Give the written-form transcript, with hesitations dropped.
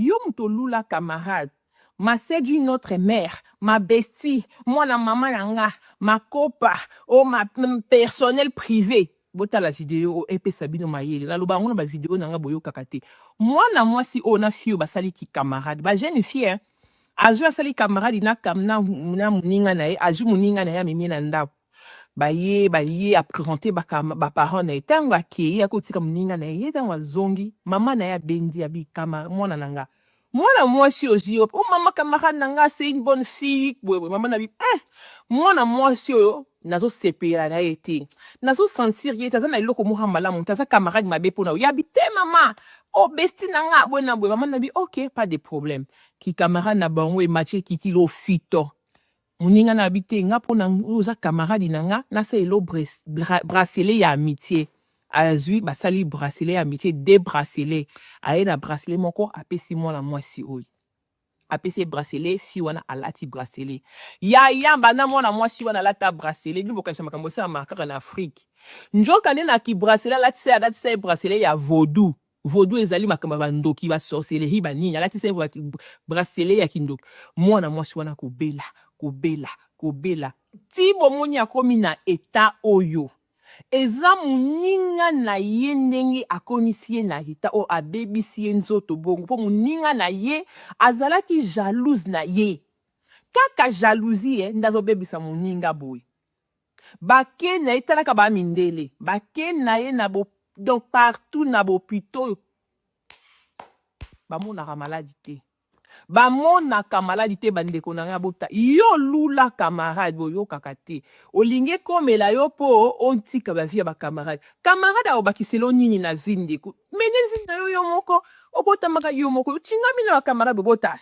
yo mutolula camarade ma sœur d'une autre mère, ma bestie, moi la maman nanga, ma copa, oh ma personnel privé. Bota la vidéo epe sabino mayele la loba ngona ba vidéo nanga boyo kakate. Moi si ona fio basali ki camarade, ba jeune fille hein. Azu asali camarade na kamna na muninga na ye, azu muninga na ya mimi na ndap. Baye appréhender ba parents na ye tango akeye akotika muninga na ye tango azongi mama na ya bendi abi kama mwana nanga. Moi si ozi oh maman camarade nanga c'est une bonne fille maman na bi moi si oyo nazo sepela na été nazo sentir ye taza na iloko moha malamu taza camarade mabe pona ya bi te mama oh besti nanga bona boy maman na bi OK pas de problème ki camarade na bango e matché kiti lo fito muninga na habité nga pona oza camarade nanga na se elo bracelet ya amitié azui basali bracelet ya amitié deux bracelets aye na bracelet moko apesi mwana mwasi oyo apesi bracelet fi wana alati bracelet ya yamba na mwana mwasi wana alata bracelet ndio bokanisa makambo sa makaka na Afrique njoka nde na ki bracelet alati se bracelet ya vaudou ezali makambo bandoki ba sorcellerie ba nini alati se bracelet ya kindoki mwana mwasi wana kobela ti bomoni akomi na eta oyo eza muninga na ye ndenge akonisi ye na eta o abebisi ye nzoto bongo po muninga na ye azalaki jalouse na ye kaka jalousie ndazobebisa muninga boy bake na ye talaka bamindele bake na ye na donc partout na bopito bamonaka maladi te bamonaka maladi te bandeko na nga bota yo lula camarade boyokaka te olingi komela yo po ontika bavia bacamarade camarade aobakiselo nini na vi ndeko mene vi na yo moko obotamaka yo moko otingami na bacamarade bobota